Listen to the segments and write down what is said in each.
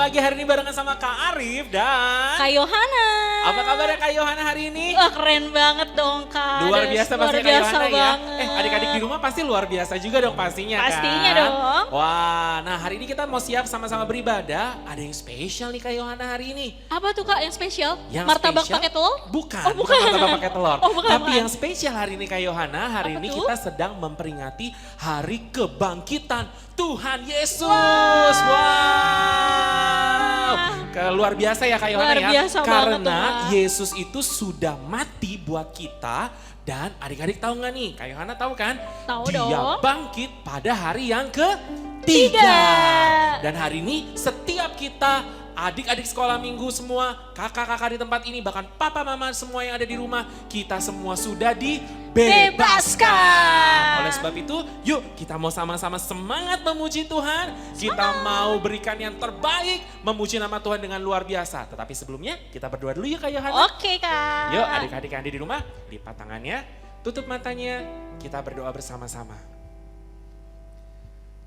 lagi hari ini barengan sama Kak Arif dan Kak Yohana. Apa kabarnya Kak Yohana hari ini? Wah keren banget dong Kak. Luar biasa Luar pasti Kak biasa Yohana ya. banget. Adik-adik di rumah pasti luar biasa juga dong pastinya kan? Pastinya dong. Wah, nah hari ini kita mau siap sama-sama beribadah. Ada yang spesial nih Kak Yohana hari ini. Apa tuh Kak yang spesial? Yang Martabak spesial- pakai telur? Bukan, Oh, bukan. martabak pakai telur. Oh, bukan, Tapi bukan. yang spesial hari ini Kak Yohana, hari Apa ini tuh? kita sedang memperingati Hari Kebangkitan Tuhan Yesus. Luar biasa ya Kak Yohana Luar ya. biasa banget Karena tuh, Kak. Yesus itu sudah mati buat kita. Dan adik-adik tahu nggak nih, Kak Yohana tahu kan? Tahu Dia dong. bangkit pada hari yang ketiga. Tiga. Dan hari ini setiap kita, adik-adik sekolah minggu semua, kakak-kakak di tempat ini, bahkan papa mama semua yang ada di rumah, kita semua sudah dibebaskan. Oleh sebab itu, yuk kita mau sama-sama semangat memuji Tuhan. Kita mau berikan yang terbaik, memuji nama Tuhan dengan luar biasa. Tetapi sebelumnya kita berdoa dulu yuk Kak Yohana. Oke Kak. Yuk adik-adik yang ada di rumah, lipat tangannya, tutup matanya, kita berdoa bersama-sama.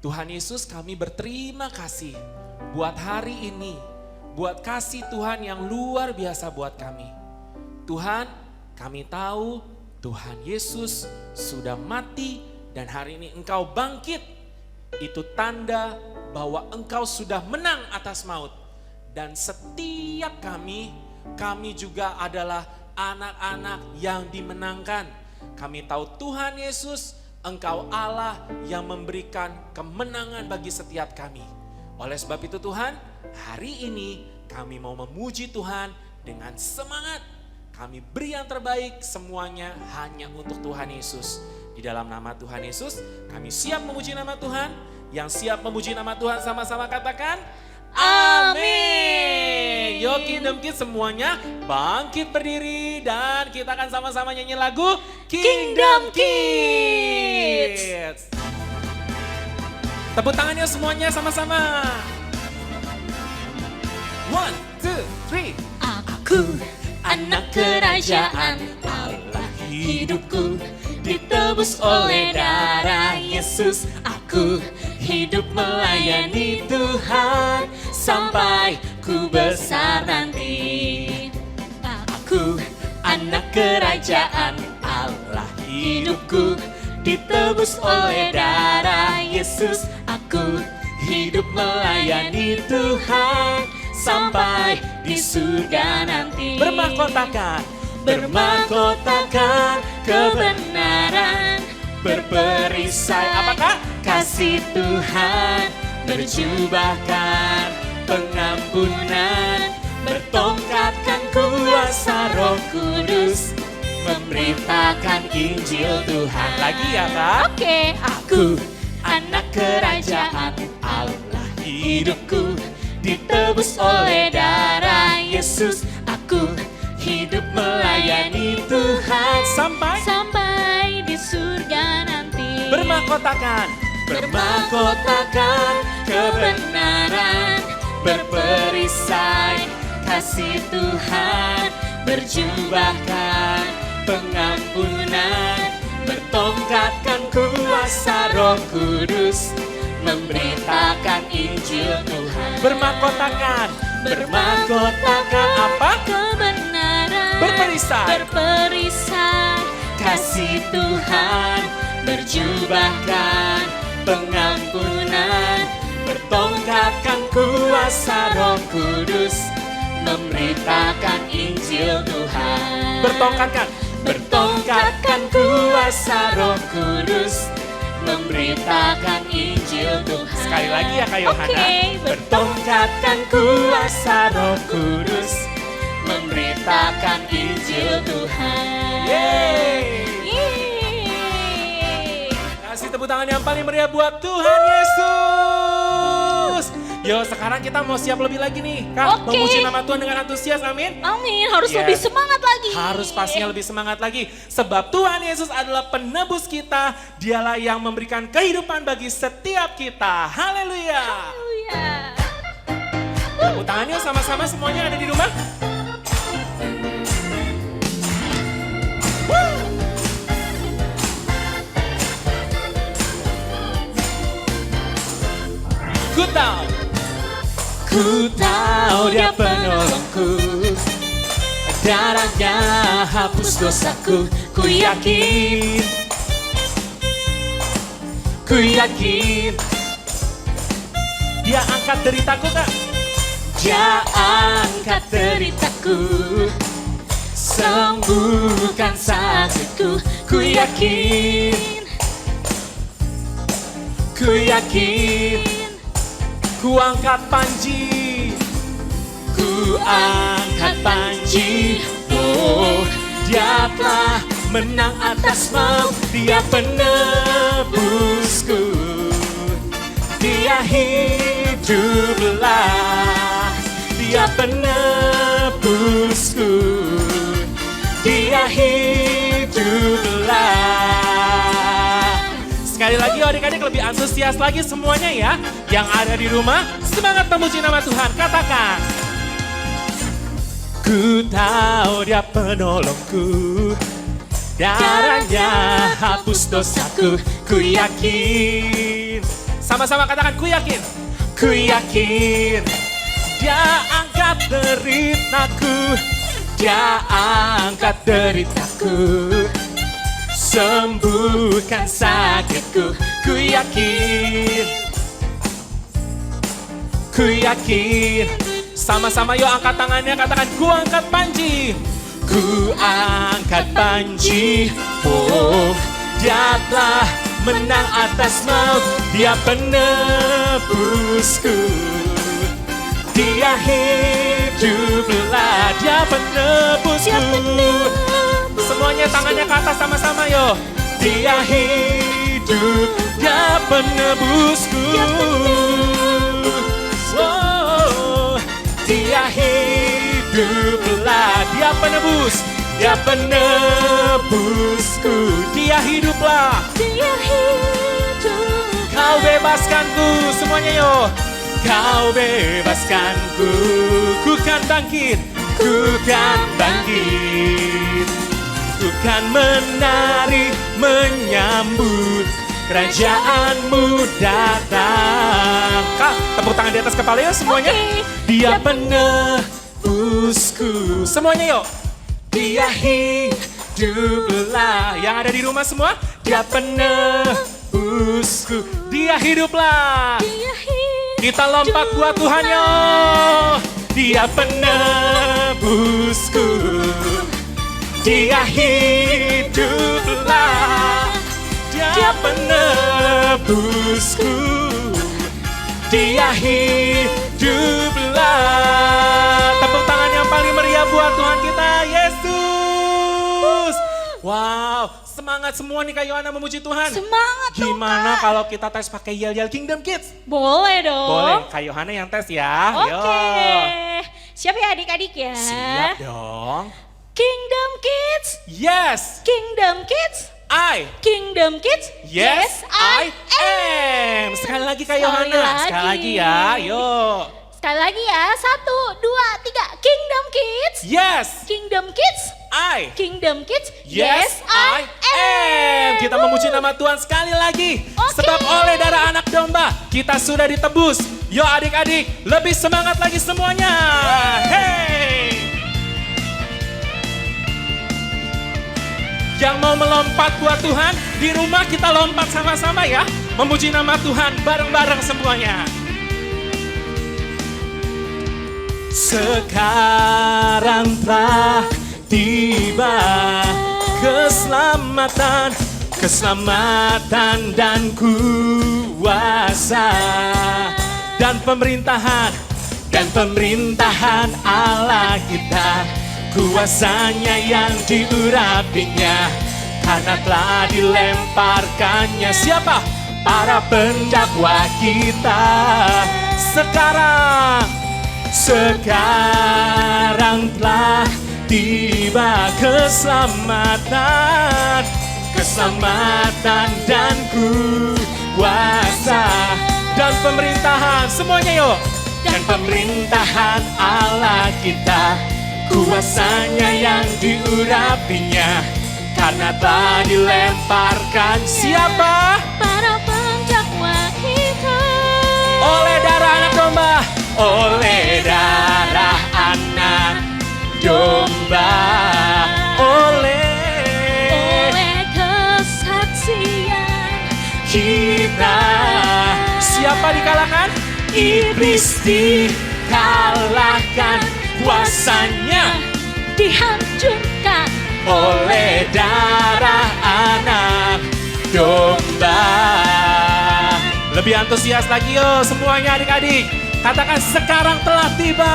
Tuhan Yesus, kami berterima kasih buat hari ini, buat kasih Tuhan yang luar biasa buat kami. Tuhan, kami tahu Tuhan Yesus sudah mati dan hari ini Engkau bangkit. Itu tanda bahwa Engkau sudah menang atas maut. Dan setiap kami juga adalah anak-anak yang dimenangkan. Kami tahu Tuhan Yesus, Engkau Allah yang memberikan kemenangan bagi setiap kami. Oleh sebab itu Tuhan, hari ini kami mau memuji Tuhan dengan semangat. Kami beri yang terbaik semuanya hanya untuk Tuhan Yesus. Di dalam nama Tuhan Yesus, kami siap memuji nama Tuhan. Yang siap memuji nama Tuhan sama-sama katakan, amin. Yo Kingdom Kids semuanya bangkit berdiri dan kita akan sama-sama nyanyi lagu Kingdom Kids. Tepuk tangannya semuanya sama-sama. 1, 2, 3. Aku anak kerajaan Allah, hidupku ditebus oleh darah Yesus. Aku hidup melayani Tuhan sampai ku besar nanti. Aku anak kerajaan Allah, hidupku ditebus oleh darah Yesus. Aku hidup melayani Tuhan sampai di surga nanti. Bermahkotakan kebenaran, berperisai apakah? kasih Tuhan, berjubahkan pengampunan, bertongkatkan kuasa Roh Kudus, memberitakan Injil Tuhan. Lagi ya Kak? Oke, aku anak kerajaan Allah, hidupku ditebus oleh darah Yesus. Aku hidup melayani Tuhan sampai di surga nanti. Bermahkotakan kebenaran, berperisai kasih Tuhan, berjubahkan pengampunan, bertongkatkan kuasa Roh Kudus, memberitakan Injil Tuhan. Bermahkotakan apa? Kebenaran, Berperisai kasih Tuhan, berjubahkan pengampunan, bertongkatkan kuasa Roh Kudus, memberitakan Injil Tuhan. Bertongkatkan kuasa Roh Kudus, memberitakan Injil Tuhan. Sekali lagi ya Kak Yohana. Oke, Bertongkatkan kuasa Roh Kudus, memberitakan Injil Tuhan. Yeay. Kasih tepuk tangan yang paling meriah buat Tuhan Yesus. Yo sekarang kita mau siap lebih lagi nih Kak. Oke. Memuji nama Tuhan dengan antusias, amin. Amin, harus Yes. lebih semangat lagi. Harus pastinya lebih semangat lagi. Sebab Tuhan Yesus adalah penebus kita. Dialah yang memberikan kehidupan bagi setiap kita. Haleluya. Haleluya. Tepuk tangan yuk sama-sama semuanya ada di rumah. Woo. Good down. Ku tahu dia penolongku, darahnya hapus dosaku. Ku yakin, ku yakin. Dia angkat deritaku Kak. Dia angkat deritaku, sembuhkan sakitku. Ku yakin, ku yakin. Ku angkat panji, ku angkat panji. Oh, dia telah menang atas maut. Dia penebusku, dia hiduplah. Dia penebusku, dia hiduplah. Sekali lagi adik-adik lebih antusias lagi semuanya ya. Yang ada di rumah, semangat memuji nama Tuhan. Katakan. Ku tahu dia penolongku, darahnya hapus dosaku. Ku yakin. Sama-sama katakan, ku yakin. Ku yakin. Dia angkat deritaku, dia angkat deritaku, sembuhkan sakitku. Ku yakin, ku yakin. Sama-sama yuk angkat tangannya, katakan ku angkat panji. Ku angkat panji. Oh, dia telah menang atas maut. Dia penebusku, dia hiduplah. Dia penebusku. Semuanya tangannya ke atas sama-sama yo. Dia hidup, dia penebusku. Oh, dia hiduplah, dia penebus, dia penebusku. Dia hiduplah, Dia hidup. kau bebaskanku. Semuanya yo. Kau bebaskanku, ku kan bangkit, ku kan bangkit. Ku kan menari menyambut kerajaanmu datang. Kak, tepuk tangan di atas kepala yuk semuanya. Oke. Dia penebusku. Semuanya yuk. Dia hiduplah. Yang ada di rumah semua. Dia penebusku. Dia hiduplah. Dia hidup. Kita lompat buat Tuhan yo. Dia penebusku, dia hiduplah. Dia penebusku, dia hiduplah. Tepuk tangan yang paling meriah buat Tuhan kita, Yesus. Wow, semangat semua nih Kak Yohana memuji Tuhan. Semangat dong, Gimana Kak. kalau kita tes pakai yel-yel Kingdom Kids? Boleh dong. Boleh, Kak Yohana yang tes ya. Oke. Yo. Siap ya adik-adik ya. Siap dong. Kingdom Kids. Yes, Kingdom Kids. I. Kingdom Kids. Yes, I am. Sekali lagi Kak Sekali Yohana. Sekali lagi lagi. ya. Yuk. Sekali lagi ya. 1, 2, 3. Kingdom Kids. Yes, Kingdom Kids. I. Kingdom Kids. Yes, I am. Kita memuji nama Tuhan sekali lagi. Oke. Sebab oleh darah anak domba, kita sudah ditebus. Yo adik-adik, lebih semangat lagi semuanya. Hey. Yang mau melompat buat Tuhan, di rumah kita lompat sama-sama ya. Memuji nama Tuhan bareng-bareng semuanya. Sekarang telah tiba keselamatan, keselamatan dan kuasa dan pemerintahan Allah kita, kuasanya yang diurapinya, karena telah dilemparkannya. Siapa? Para pendakwa kita. Sekarang telah tiba keselamatan dan kuasa dan pemerintahan. Semuanya yuk. Dan pemerintahan Allah kita, kuasanya yang diurapinya, karena telah dilemparkan. Siapa? Para pendakwa kita. Oleh darah anak domba. Oleh iblis dikalahkan, kuasanya dihancurkan oleh darah anak domba. Lebih antusias lagi yuk semuanya adik-adik. Katakan sekarang telah tiba.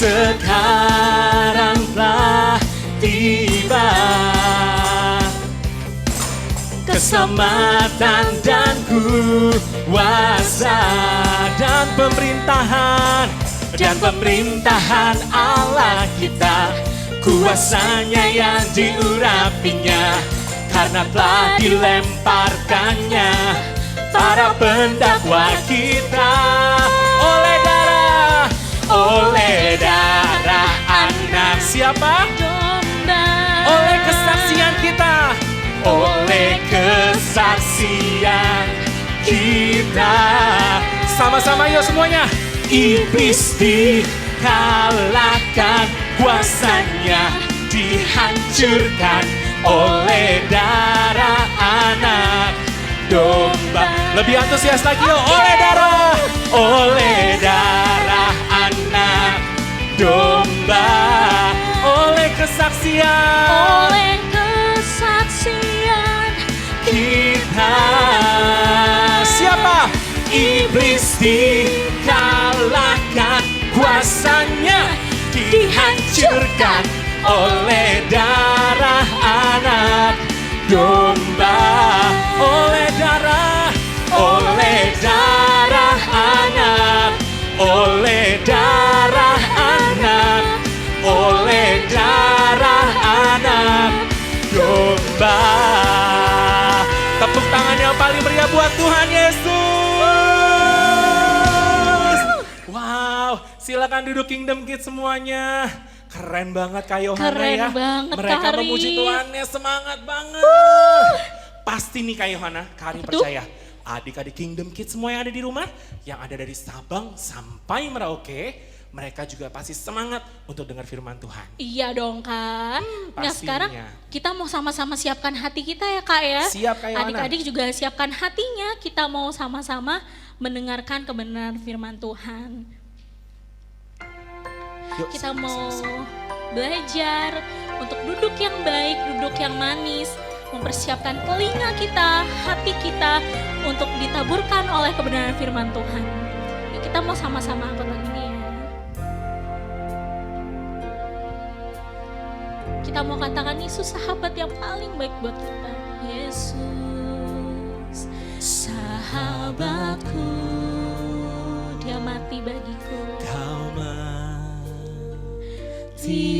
Sekarang telah tiba keselamatan dan kuasa dan pemerintahan Allah kita, kuasanya yang diurapinya, karena telah dilemparkannya para pendakwa kita oleh darah anak siapa? domba. Oleh kesaksian kita, oleh kesaksian kita. Sama-sama yuk semuanya. Iblis dikalahkan, kuasanya dihancurkan oleh darah anak domba. Lebih antusias lagi yuk. Oleh darah anak domba, oleh kesaksian kita. Siapa? Iblis dikalahkan, kuasanya dihancurkan oleh darah anak domba. Oleh darah anak, oleh darah anak, oleh darah anak domba. Tepuk tangan yang paling meriah buat Tuhan Yesus. Wow, silakan duduk Kingdom Kids semuanya. Keren banget Kak Yohana Keren ya. banget, Mereka Kak Arif. memuji Tuhannya, semangat banget. Pasti nih Kak Yohana, Kak Arif Apa tuh? percaya. Adik-adik Kingdom Kids semua yang ada di rumah, yang ada dari Sabang sampai Merauke, mereka juga pasti semangat untuk dengar firman Tuhan. Iya dong Kak. Nah pastinya. sekarang kita mau sama-sama siapkan hati kita ya Kak ya. Siap, Kak Yohana. Adik-adik juga siapkan hatinya. Kita mau sama-sama mendengarkan kebenaran firman Tuhan. Yuk, Kita mau sama-sama. belajar untuk duduk yang baik, duduk yang manis. Mempersiapkan telinga kita, hati kita untuk ditaburkan oleh kebenaran firman Tuhan. Yuk kita mau sama-sama angkat lagi nih ya. Kita mau katakan Yesus sahabat yang paling baik buat kita. Yesus sahabatku, dia mati bagiku. Kau mati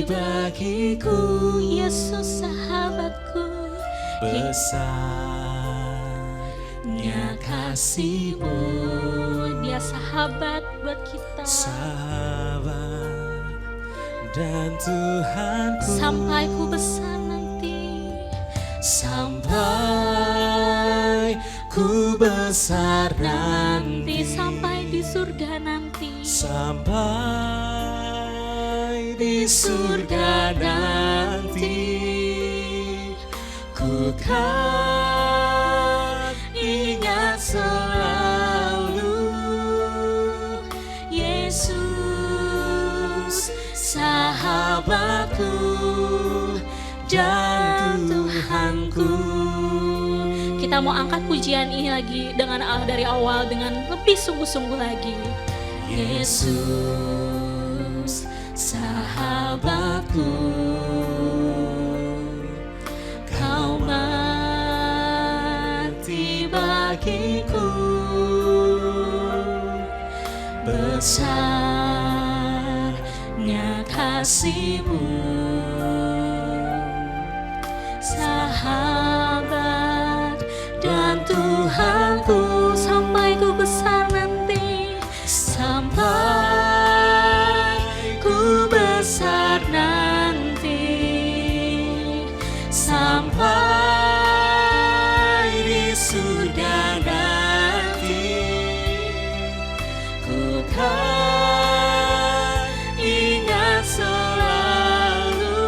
bagiku, Yesus sahabatku, besarnya kasih-Mu, dia sahabat buat kita. sahabat dan Tuhanku. Sampai ku besar nanti, Sampai ku besar nanti, sampai di surga nanti. sampai di surga nanti, ku kan ingat selalu Yesus sahabatku dan Tuhanku. Kita mau angkat pujian ini lagi dengan dari awal dengan lebih sungguh-sungguh lagi. Yesus sahabatku, kau mati bagiku, besarnya kasih-Mu, sahabat dan Tuhanku. Sampai ku besar nanti, sampai ku besar nanti, sampai di surga nanti, ku kan ingat selalu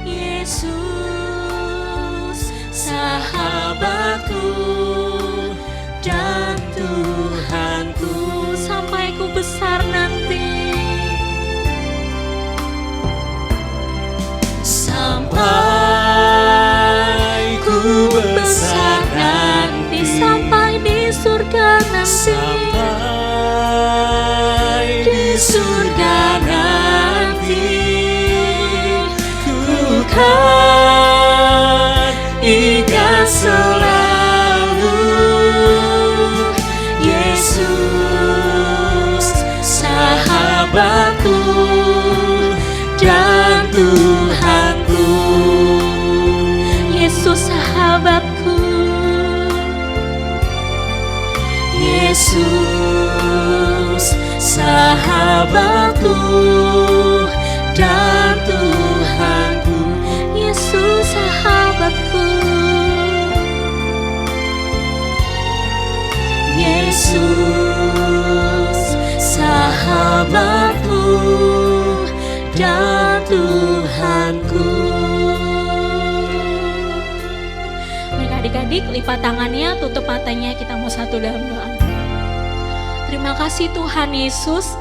Yesus Yesus, sahabatku dan Tuhanku. Yesus, sahabatku. Yesus, sahabatku dan Tuhanku. Mereka adik-adik lipat tangannya, tutup matanya, kita mau satu dalam doa. Terima kasih Tuhan Yesus,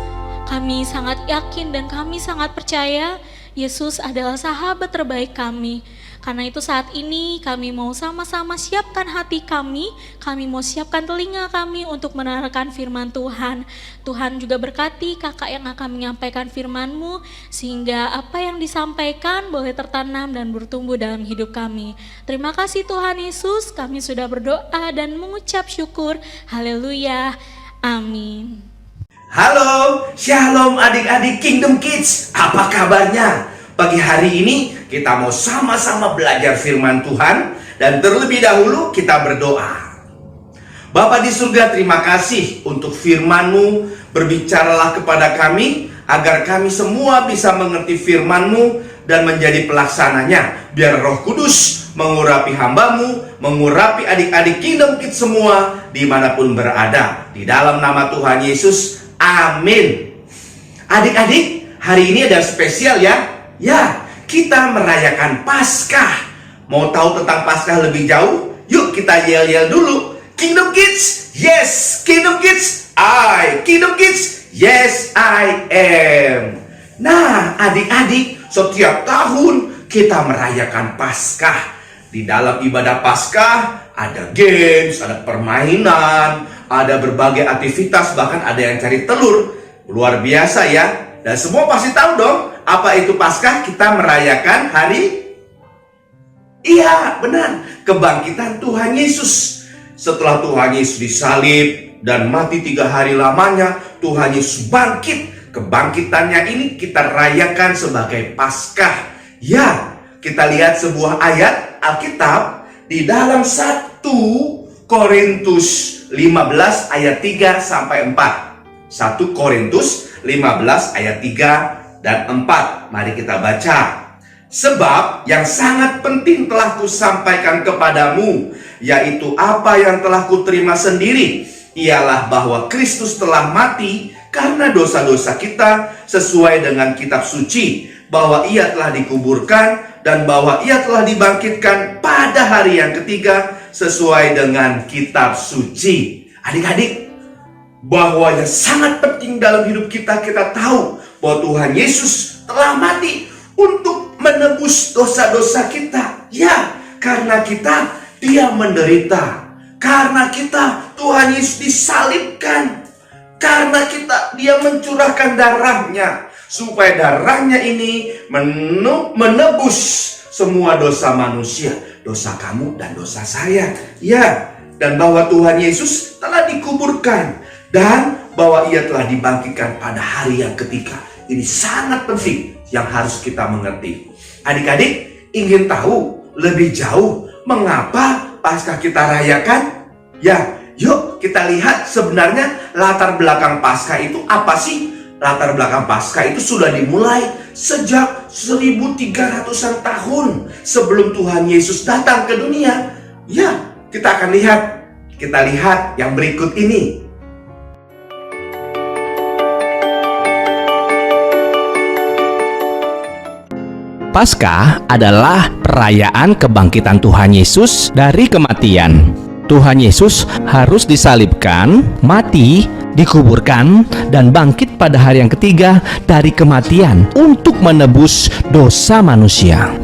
kami sangat yakin dan kami sangat percaya Yesus adalah sahabat terbaik kami. Karena itu saat ini kami mau sama-sama siapkan hati kami mau siapkan telinga kami untuk mendengarkan firman Tuhan. Tuhan juga berkati kakak yang akan menyampaikan firman-Mu, sehingga apa yang disampaikan boleh tertanam dan bertumbuh dalam hidup kami. Terima kasih Tuhan Yesus, kami sudah berdoa dan mengucap syukur. Haleluya, amin. Halo, Shalom adik-adik Kingdom Kids, apa kabarnya? Pagi hari ini kita mau sama-sama belajar firman Tuhan, dan terlebih dahulu kita berdoa. Bapa di surga, terima kasih untuk firman-Mu. Berbicaralah kepada kami agar kami semua bisa mengerti firman-Mu dan menjadi pelaksananya. Biar Roh Kudus mengurapi hamba-Mu, mengurapi adik-adik Kingdom Kids semua dimanapun berada. Di dalam nama Tuhan Yesus, amin. Adik-adik, hari ini ada spesial ya. Ya, kita merayakan Paskah. Mau tahu tentang Paskah lebih jauh? Yuk kita yel-yel dulu. Kingdom Kids, yes. Kingdom Kids, Kingdom Kids, yes I am. Nah, adik-adik, setiap tahun kita merayakan Paskah. Di dalam ibadah Paskah ada games, ada permainan, ada berbagai aktivitas, bahkan ada yang cari telur. Luar biasa ya. Dan semua pasti tahu dong, apa itu Paskah? Kita merayakan hari, iya benar, kebangkitan Tuhan Yesus. Setelah Tuhan Yesus disalib dan mati 3 hari lamanya, Tuhan Yesus bangkit. Kebangkitannya ini kita rayakan sebagai Paskah. Ya, kita lihat sebuah ayat Alkitab di dalam 1 Korintus 15 ayat 3 sampai 4. 1 Korintus 15 ayat 3 dan 4. Mari kita baca. Sebab yang sangat penting telah kusampaikan kepadamu, yaitu apa yang telah kuterima sendiri, ialah bahwa Kristus telah mati karena dosa-dosa kita sesuai dengan kitab suci, bahwa ia telah dikuburkan dan bahwa ia telah dibangkitkan pada hari yang ketiga sesuai dengan kitab suci. Adik-adik, bahwa yang sangat penting dalam hidup kita, kita tahu bahwa Tuhan Yesus telah mati untuk menebus dosa-dosa kita. Ya, karena kita, dia menderita. Karena kita, Tuhan Yesus disalibkan. Karena kita, dia mencurahkan darahnya, supaya darahnya ini menebus semua dosa manusia, dosa kamu dan dosa saya. Ya, dan bahwa Tuhan Yesus telah dikuburkan dan bahwa ia telah dibangkitkan pada hari yang ketiga. Ini sangat penting yang harus kita mengerti. Adik-adik, ingin tahu lebih jauh mengapa Paskah kita rayakan? Ya, yuk kita lihat sebenarnya latar belakang Paskah itu apa sih? Latar belakang Paskah itu sudah dimulai sejak 1300-an tahun sebelum Tuhan Yesus datang ke dunia. Ya, kita akan lihat. Kita lihat yang berikut ini. Paskah adalah perayaan kebangkitan Tuhan Yesus dari kematian. Tuhan Yesus harus disalibkan, mati, dikuburkan, dan bangkit pada hari yang ketiga dari kematian untuk menebus dosa manusia.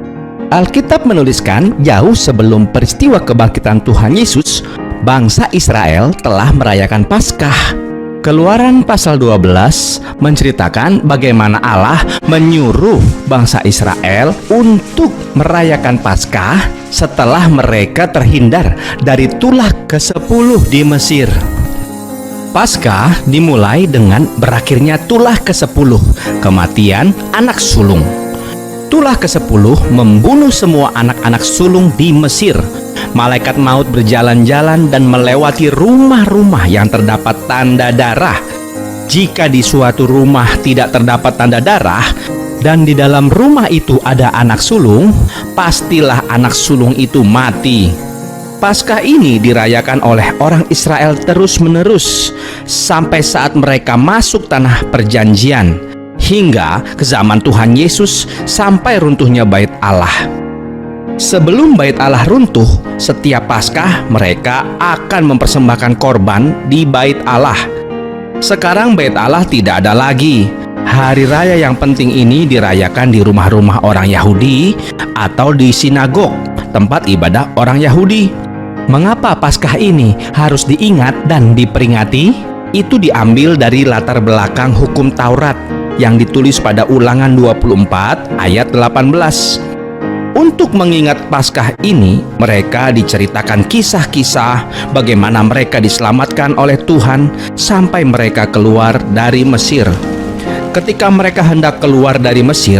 Alkitab menuliskan jauh sebelum peristiwa kebangkitan Tuhan Yesus, bangsa Israel telah merayakan Paskah. Keluaran pasal 12 menceritakan bagaimana Allah menyuruh bangsa Israel untuk merayakan Paskah setelah mereka terhindar dari tulah ke-10 di Mesir. Paskah dimulai dengan berakhirnya tulah ke-10, kematian anak sulung. Tulah ke-10 membunuh semua anak-anak sulung di Mesir malaikat maut berjalan-jalan dan melewati rumah-rumah yang terdapat tanda darah. Jika di suatu rumah tidak terdapat tanda darah, dan di dalam rumah itu ada anak sulung, pastilah anak sulung itu mati. Paskah ini dirayakan oleh orang Israel terus-menerus sampai saat mereka masuk tanah perjanjian, hingga ke zaman Tuhan Yesus sampai runtuhnya bait Allah. Sebelum bait Allah runtuh, setiap Paskah mereka akan mempersembahkan korban di bait Allah. Sekarang bait Allah tidak ada lagi. Hari raya yang penting ini dirayakan di rumah-rumah orang Yahudi atau di sinagog, tempat ibadah orang Yahudi. Mengapa Paskah ini harus diingat dan diperingati? Itu diambil dari latar belakang hukum Taurat yang ditulis pada Ulangan 24 ayat 18. Untuk mengingat Paskah ini, mereka diceritakan kisah-kisah bagaimana mereka diselamatkan oleh Tuhan sampai mereka keluar dari Mesir. Ketika mereka hendak keluar dari Mesir,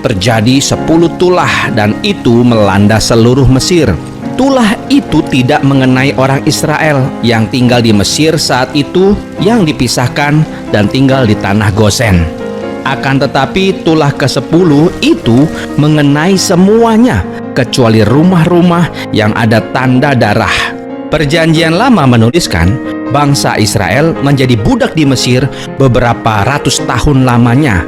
terjadi 10 tulah dan itu melanda seluruh Mesir. Tulah itu tidak mengenai orang Israel yang tinggal di Mesir saat itu, yang dipisahkan dan tinggal di tanah Gosen. Akan tetapi tulah ke-10 itu mengenai semuanya, kecuali rumah-rumah yang ada tanda darah. Perjanjian Lama menuliskan bangsa Israel menjadi budak di Mesir beberapa ratus tahun lamanya,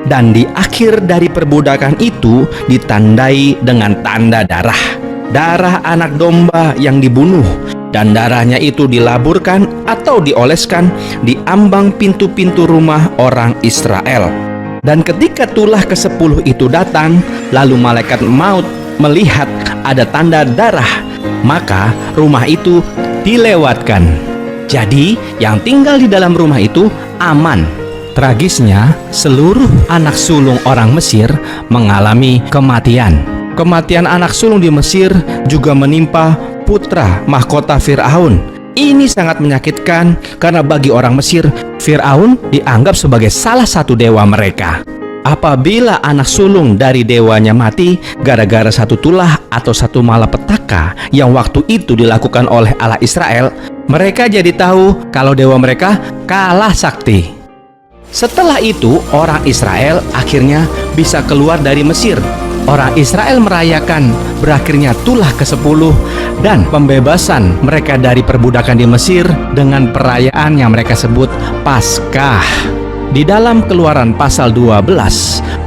dan di akhir dari perbudakan itu ditandai dengan tanda darah. Darah anak domba yang dibunuh, dan darahnya itu dilaburkan atau dioleskan di ambang pintu-pintu rumah orang Israel. Dan ketika tulah ke-10 itu datang, lalu malaikat maut melihat ada tanda darah, maka rumah itu dilewatkan. Jadi yang tinggal di dalam rumah itu aman. Tragisnya, seluruh anak sulung orang Mesir mengalami kematian. Kematian anak sulung di Mesir juga menimpa putra mahkota Firaun. Ini sangat menyakitkan karena bagi orang Mesir, Firaun dianggap sebagai salah satu dewa mereka. Apabila anak sulung dari dewanya mati gara-gara satu tulah atau satu malapetaka yang waktu itu dilakukan oleh Allah Israel, mereka jadi tahu kalau dewa mereka kalah sakti. Setelah itu, orang Israel akhirnya bisa keluar dari Mesir. Orang Israel merayakan berakhirnya tulah ke-10 dan pembebasan mereka dari perbudakan di Mesir dengan perayaan yang mereka sebut Paskah. Di dalam Keluaran pasal 12,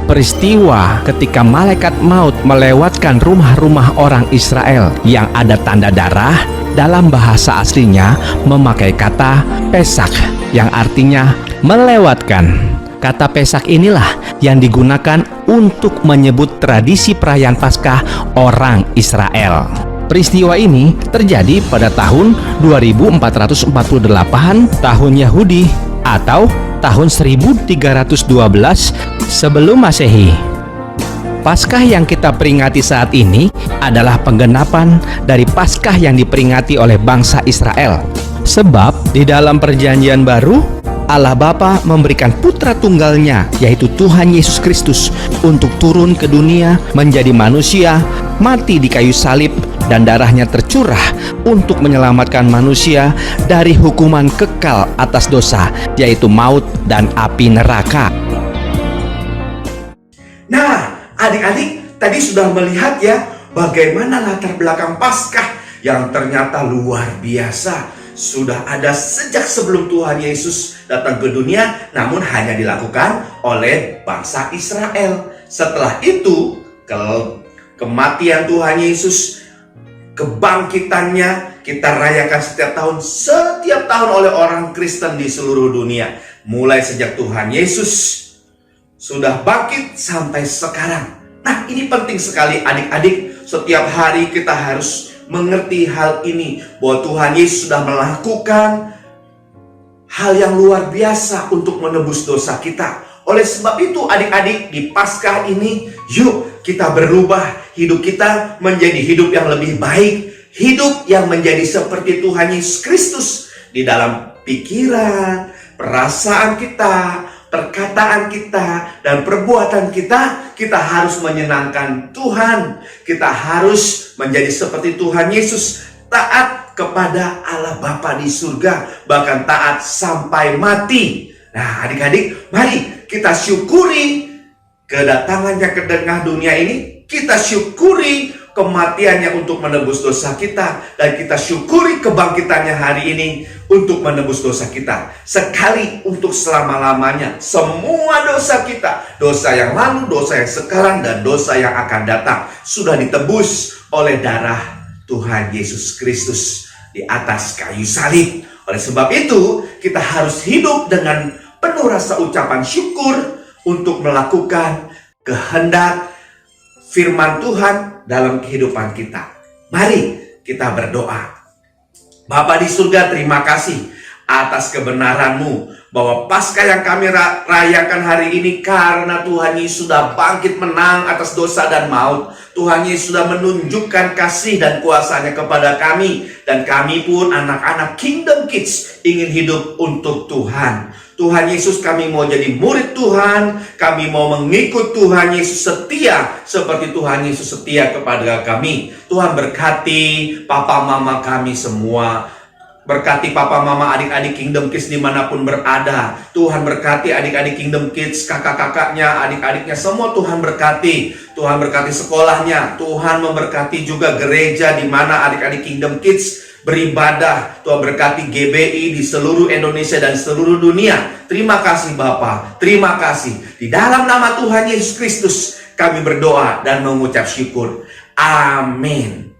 peristiwa ketika malaikat maut melewatkan rumah-rumah orang Israel yang ada tanda darah, dalam bahasa aslinya memakai kata Pesak yang artinya melewatkan. Kata Pesak inilah yang digunakan untuk menyebut tradisi perayaan Paskah orang Israel. Peristiwa ini terjadi pada tahun 2448 tahun Yahudi atau tahun 1312 sebelum Masehi. Paskah yang kita peringati saat ini adalah penggenapan dari Paskah yang diperingati oleh bangsa Israel. Sebab di dalam perjanjian baru, Allah Bapa memberikan putra tunggalnya, yaitu Tuhan Yesus Kristus, untuk turun ke dunia menjadi manusia, mati di kayu salib, dan darahnya tercurah untuk menyelamatkan manusia dari hukuman kekal atas dosa, yaitu maut dan api neraka. Nah, adik-adik tadi sudah melihat ya bagaimana latar belakang Paskah yang ternyata luar biasa. Sudah ada sejak sebelum Tuhan Yesus datang ke dunia, namun hanya dilakukan oleh bangsa Israel. Setelah itu, kematian Tuhan Yesus, kebangkitannya kita rayakan setiap tahun oleh orang Kristen di seluruh dunia. Mulai sejak Tuhan Yesus sudah bangkit sampai sekarang. Nah, ini penting sekali adik-adik. Setiap hari kita harus mengerti hal ini, bahwa Tuhan Yesus sudah melakukan hal yang luar biasa untuk menebus dosa kita. Oleh sebab itu adik-adik, di Paskah ini yuk kita berubah hidup kita menjadi hidup yang lebih baik, hidup yang menjadi seperti Tuhan Yesus Kristus di dalam pikiran, perasaan kita, perkataan kita, dan perbuatan kita, kita harus menyenangkan Tuhan. Kita harus menjadi seperti Tuhan Yesus, taat kepada Allah Bapa di surga, bahkan taat sampai mati. Nah, adik-adik, mari kita syukuri kedatangannya ke tengah dunia ini. Kita syukuri kematiannya untuk menebus dosa kita, dan kita syukuri kebangkitannya hari ini untuk menebus dosa kita sekali untuk selama-lamanya. Semua dosa kita, dosa yang lalu, dosa yang sekarang, dan dosa yang akan datang, sudah ditebus oleh darah Tuhan Yesus Kristus di atas kayu salib. Oleh sebab itu, kita harus hidup dengan penuh rasa ucapan syukur untuk melakukan kehendak firman Tuhan dalam kehidupan kita. Mari kita berdoa. Bapa di surga, terima kasih atas kebenaran-Mu bahwa Paskah yang kami rayakan hari ini karena Tuhan Yesus sudah bangkit menang atas dosa dan maut. Tuhan Yesus sudah menunjukkan kasih dan kuasa-Nya kepada kami, dan kami pun anak-anak Kingdom Kids ingin hidup untuk Tuhan. Tuhan Yesus, kami mau jadi murid Tuhan, kami mau mengikut Tuhan Yesus setia seperti Tuhan Yesus setia kepada kami. Tuhan berkati papa mama kami semua. Berkati papa mama adik-adik Kingdom Kids dimanapun berada. Tuhan berkati adik-adik Kingdom Kids, kakak-kakaknya, adik-adiknya, semua Tuhan berkati. Tuhan berkati sekolahnya. Tuhan memberkati juga gereja di mana adik-adik Kingdom Kids beribadah. Tuhan berkati GBI di seluruh Indonesia dan seluruh dunia. Terima kasih Bapa, terima kasih. Di dalam nama Tuhan Yesus Kristus kami berdoa dan mengucap syukur. Amin.